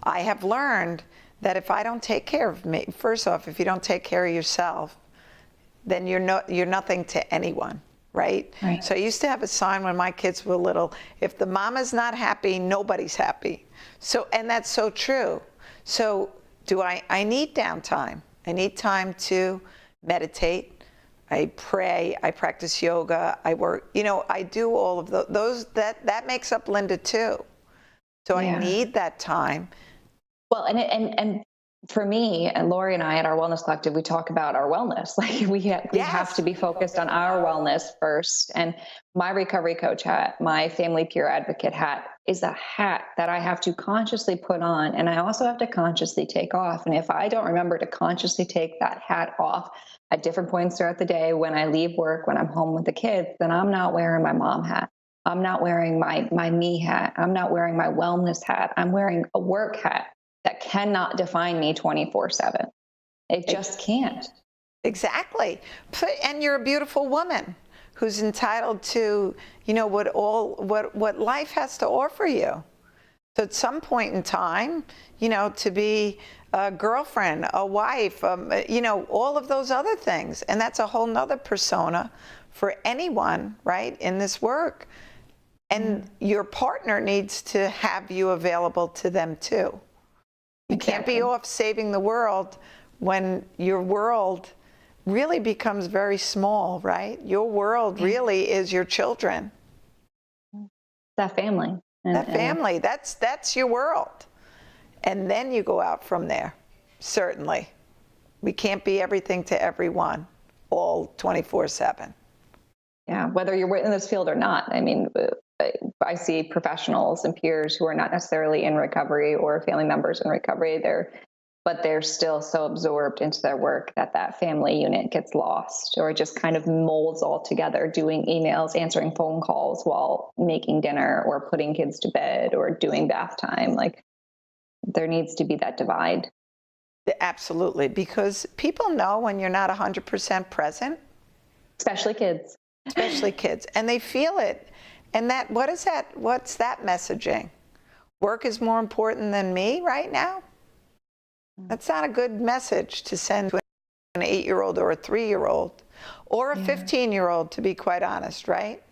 I have learned that if I don't take care of me, first off, if you don't take care of yourself, then you're nothing to anyone, right? So I used to have a sign when my kids were little: if the mama's not happy, nobody's happy. So, and that's so true. So I need downtime. I need time to meditate. I pray, I practice yoga, I work, you know, I do all of those, that makes up Linda too. So I need that time. Well, and for me, and Lori and I at our Wellness Collective, we talk about our wellness. Like we have to be focused on our wellness first. And my recovery coach hat, my family peer advocate hat, is a hat that I have to consciously put on, and I also have to consciously take off. And if I don't remember to consciously take that hat off at different points throughout the day, when I leave work, when I'm home with the kids, then I'm not wearing my mom hat. I'm not wearing my me hat. I'm not wearing my wellness hat. I'm wearing a work hat that cannot define me 24/7. It just can't. Exactly. And you're a beautiful woman who's entitled to, you know, what life has to offer you. So at some point in time, you know, to be a girlfriend, a wife, you know, all of those other things. And that's a whole nother persona for anyone, right, in this work. And your partner needs to have you available to them too. You can't be off saving the world when your world really becomes very small, right? Your world really is your children. That family. That family, that's your world. And then you go out from there, certainly. We can't be everything to everyone, all 24/7. Yeah, whether you're in this field or not. I mean, I see professionals and peers who are not necessarily in recovery or family members in recovery, but they're still so absorbed into their work that family unit gets lost, or just kind of molds all together, doing emails, answering phone calls while making dinner, or putting kids to bed, or doing bath time. Like, there needs to be that divide. Absolutely, because people know when you're not 100% present. Especially kids. Especially kids, and they feel it. And that, what's that messaging? Work is more important than me right now? That's not a good message to send to an 8-year-old or a 3-year-old or a 15-year-old, to be quite honest, right?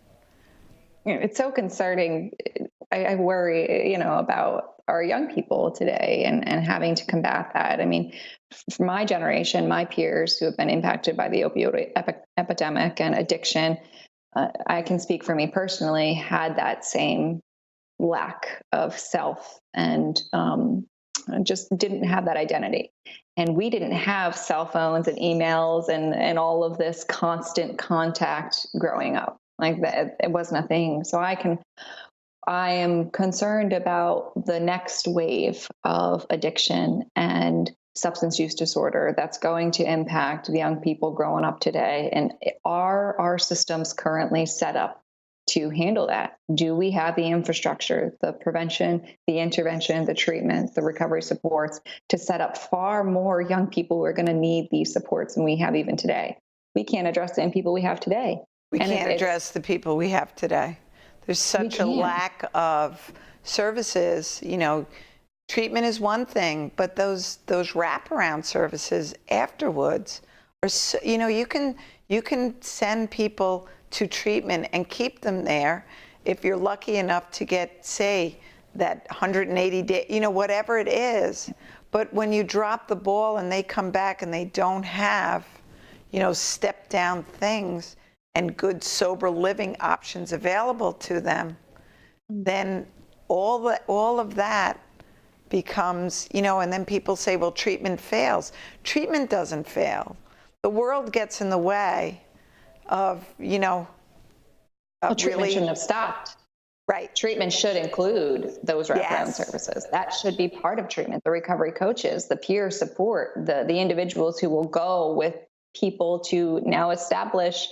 It's so concerning. I worry, about our young people today and having to combat that. I mean, for my generation, my peers who have been impacted by the opioid epidemic and addiction, I can speak for me personally, had that same lack of self and just didn't have that identity. And we didn't have cell phones and emails and all of this constant contact growing up. Like that, it wasn't a thing. So I am concerned about the next wave of addiction and substance use disorder that's going to impact the young people growing up today. And are our systems currently set up to handle that? Do we have the infrastructure, the prevention, the intervention, the treatment, the recovery supports to set up far more young people who are going to need these supports than we have even today? We can't address the young people we have today. We can't address the people we have today. There's such a lack of services. Treatment is one thing, but those wraparound services afterwards are you can send people to treatment and keep them there if you're lucky enough to get, say, that 180 day, whatever it is. But when you drop the ball and they come back and they don't have, step down things and good sober living options available to them, then all of that becomes, and then people say, well, treatment fails. Treatment doesn't fail. The world gets in the way of, treatment shouldn't have stopped. Right. Treatment should include those wraparound services. That should be part of treatment. The recovery coaches, the peer support, the individuals who will go with people to now establish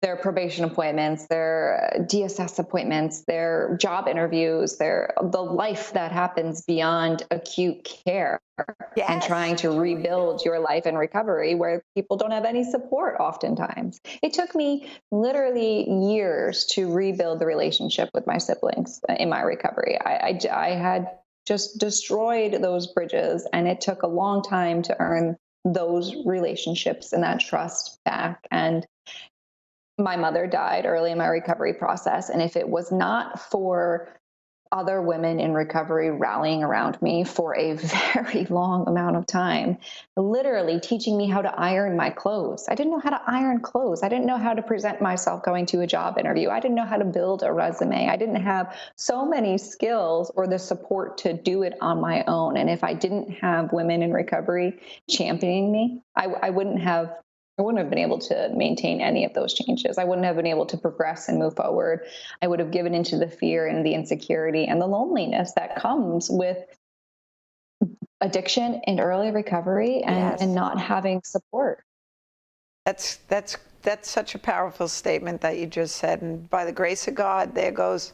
their probation appointments, their DSS appointments, their job interviews, the life that happens beyond acute care, and trying to rebuild your life in recovery where people don't have any support oftentimes. It took me literally years to rebuild the relationship with my siblings in my recovery. I had just destroyed those bridges, and it took a long time to earn those relationships and that trust back. And my mother died early in my recovery process. And if it was not for other women in recovery rallying around me for a very long amount of time, literally teaching me how to iron my clothes. I didn't know how to iron clothes. I didn't know how to present myself going to a job interview. I didn't know how to build a resume. I didn't have so many skills or the support to do it on my own. And if I didn't have women in recovery championing me, I wouldn't have been able to maintain any of those changes. I wouldn't have been able to progress and move forward. I would have given into the fear and the insecurity and the loneliness that comes with addiction and early recovery and not having support. That's such a powerful statement that you just said. And by the grace of God, there goes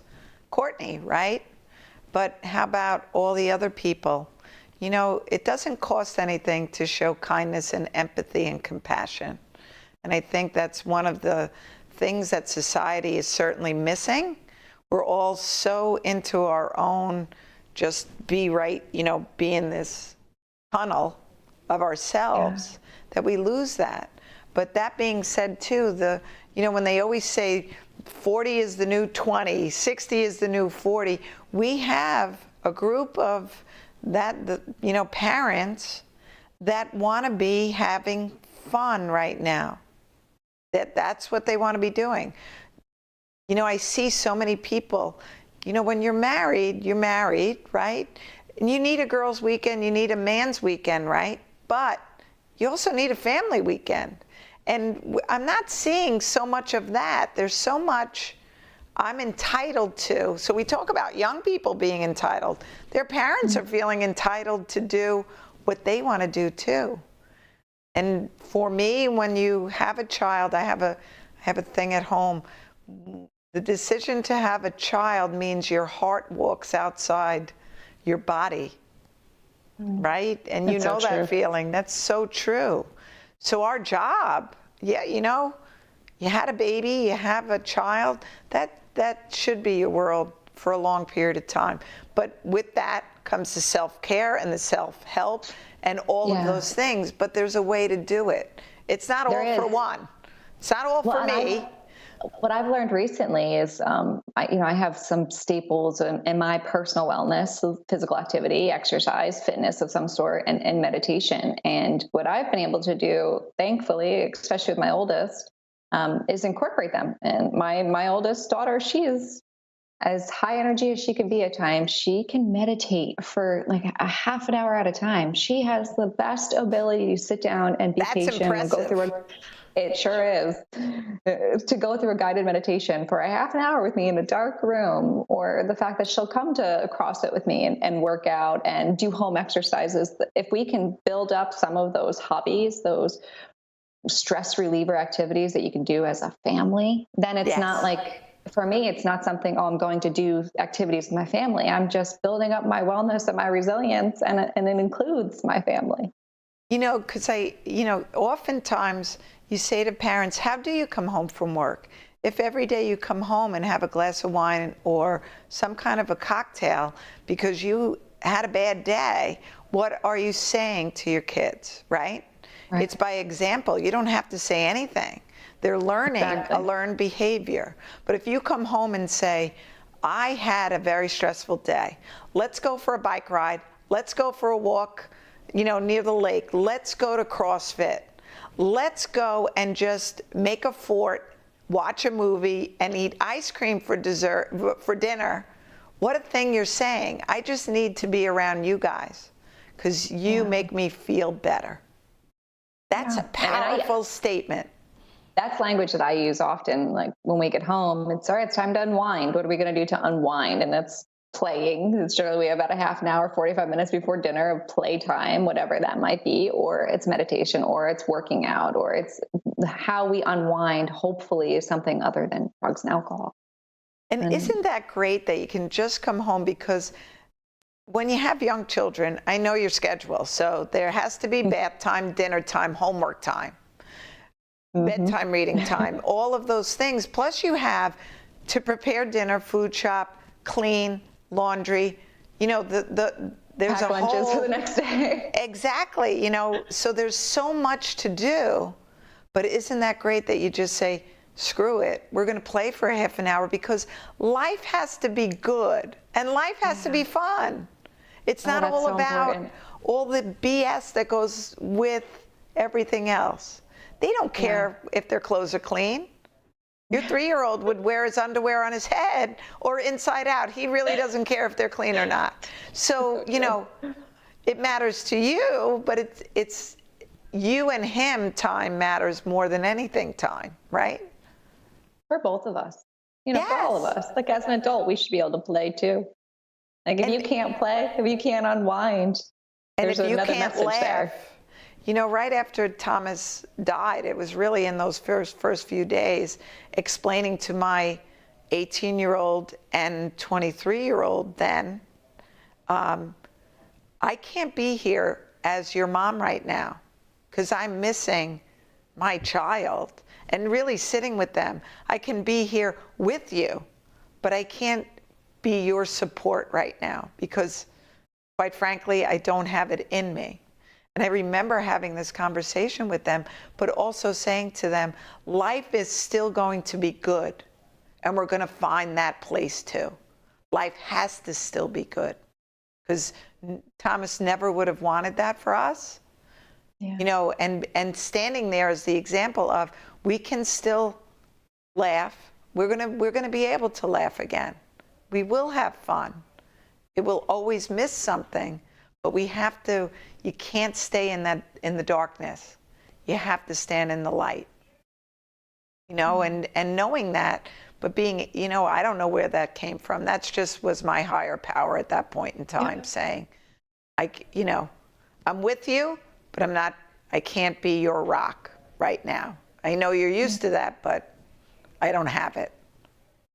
Courtney, right? But how about all the other people? It doesn't cost anything to show kindness and empathy and compassion. And I think that's one of the things that society is certainly missing. We're all so into our own, just be right, be in this tunnel of ourselves that we lose that. But that being said too, when they always say 40 is the new 20, 60 is the new 40, we have a group of parents that want to be having fun right now. That's what they want to be doing. I see so many people, when you're married, right? And you need a girl's weekend, you need a man's weekend, right? But you also need a family weekend. And I'm not seeing so much of that. There's so much I'm entitled to. So we talk about young people being entitled. Their parents are feeling entitled to do what they want to do too. And for me, when you have a child, I have a thing at home. The decision to have a child means your heart walks outside your body. right? And you That's know so that true. feeling. That's so true. So our job, yeah, you know, you had a baby, you have a child, that should be your world for a long period of time. But with that comes the self-care and the self-help and all of Yeah. those things. But there's a way to do it. It's not There all for is. one. It's not all for And me. what I've learned recently is, I have some staples in my personal wellness: so physical activity, exercise, fitness of some sort, and meditation. And what I've been able to do, thankfully, especially with my oldest, is incorporate them. And my oldest daughter, she is as high energy as she can be at times. She can meditate for like a half an hour at a time. She has the best ability to sit down and be That's patient and go through it sure is, to go through a guided meditation for a half an hour with me in a dark room, or the fact that she'll come to CrossFit with me and work out and do home exercises. If we can build up some of those hobbies, those stress reliever activities that you can do as a family, then it's Yes. not like, for me, it's not something, oh, I'm going to do activities with my family. I'm just building up my wellness and my resilience, and it includes my family. You know, because oftentimes you say to parents, how do you come home from work? If every day you come home and have a glass of wine or some kind of a cocktail because you had a bad day, what are you saying to your kids, right? Right. It's by example. You don't have to say anything. They're learning Exactly. a learned behavior. But if you come home and say, I had a very stressful day, let's go for a bike ride, let's go for a walk, near the lake, let's go to CrossFit, let's go and just make a fort, watch a movie, and eat ice cream for dinner. What a thing you're saying. I just need to be around you guys because you make me feel better. That's a powerful statement. That's language that I use often. Like when we get home, it's all right, it's time to unwind. What are we going to do to unwind? And it's playing. It's generally we have about a half an hour, 45 minutes before dinner of playtime, whatever that might be, or it's meditation, or it's working out, or it's how we unwind, hopefully, is something other than drugs and alcohol. And isn't that great that you can just come home? Because when you have young children, I know your schedule. So there has to be bath time, dinner time, homework time, bedtime reading time, all of those things. Plus you have to prepare dinner, food shop, clean, laundry, there's Pack a lunches whole, for the next day. Exactly, so there's so much to do. But isn't that great that you just say, screw it, we're going to play for a half an hour, because life has to be good and life has to be fun. It's not all so about important. all the BS that goes with everything else. They don't care if their clothes are clean. Your 3-year-old would wear his underwear on his head or inside out. He really doesn't care if they're clean or not. So, it matters to you, but it's you and him time matters more than anything time, right? For both of us. For all of us. Like as an adult, we should be able to play too. Like if you can't play, if you can't unwind, And there's if you another can't message laugh, there. right after Thomas died, it was really in those first few days explaining to my 18-year-old and 23-year-old then, I can't be here as your mom right now because I'm missing my child and really sitting with them. I can be here with you, but I can't be your support right now because, quite frankly, I don't have it in me. And I remember having this conversation with them, but also saying to them, life is still going to be good, and we're going to find that place too. Life has to still be good, because Thomas never would have wanted that for us. Yeah. And standing there as the example of, we can still laugh. We're gonna be able to laugh again. We will have fun. It will always miss something, but we have to. You can't stay in the darkness. You have to stand in the light. And knowing that, but being, I don't know where that came from. That's just was my higher power at that point in time saying, I'm with you, but I can't be your rock right now. I know you're used to that, but I don't have it.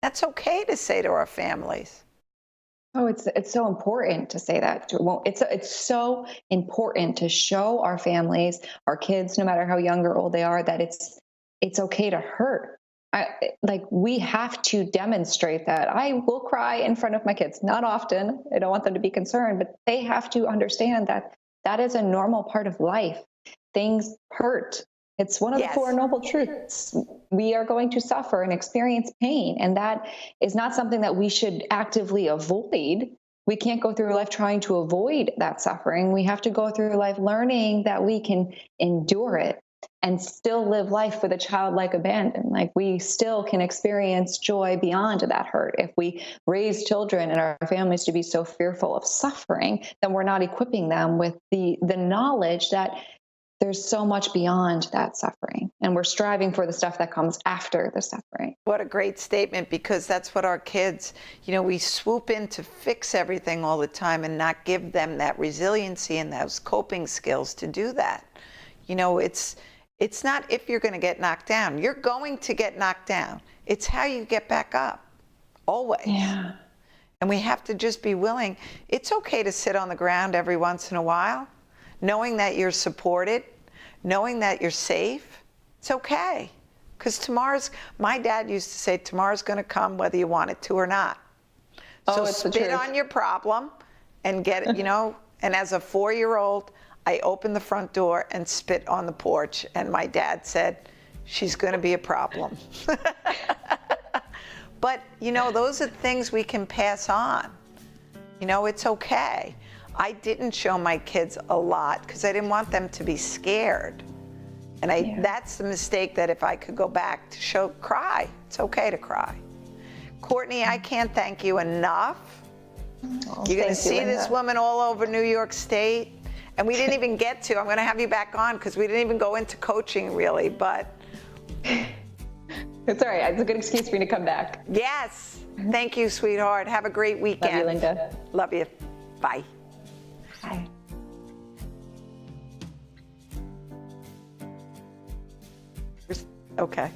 That's okay to say to our families. Oh, it's so important to say that. Well, it's so important to show our families, our kids, no matter how young or old they are, that it's okay to hurt. Like we have to demonstrate that. I will cry in front of my kids, not often. I don't want them to be concerned, but they have to understand that that is a normal part of life. Things hurt. It's one of the Four Noble Truths. We are going to suffer and experience pain, and that is not something that we should actively avoid. We can't go through life trying to avoid that suffering. We have to go through life learning that we can endure it and still live life with a childlike abandon. Like we still can experience joy beyond that hurt. If we raise children and our families to be so fearful of suffering, then we're not equipping them with the knowledge that there's so much beyond that suffering, and we're striving for the stuff that comes after the suffering. What a great statement, because that's what our kids, we swoop in to fix everything all the time and not give them that resiliency and those coping skills to do that. It's not if you're going to get knocked down. You're going to get knocked down. It's how you get back up, always. Yeah. And we have to just be willing. It's okay to sit on the ground every once in a while, knowing that you're supported, knowing that you're safe. It's okay. Because my dad used to say, tomorrow's going to come whether you want it to or not. So spit on your problem and get it, and as a 4-year-old, I opened the front door and spit on the porch, and my dad said, she's going to be a problem. But, those are things we can pass on. It's okay. I didn't show my kids a lot because I didn't want them to be scared. And that's the mistake, that if I could go back to cry. It's okay to cry. Courtney, I can't thank you enough. You're going to see this woman all over New York State. And we didn't even get to, I'm going to have you back on because we didn't even go into coaching really, but. It's all right. It's a good excuse for me to come back. Yes. Thank you, sweetheart. Have a great weekend. Love you, Linda. Love you. Bye. Bye. Okay.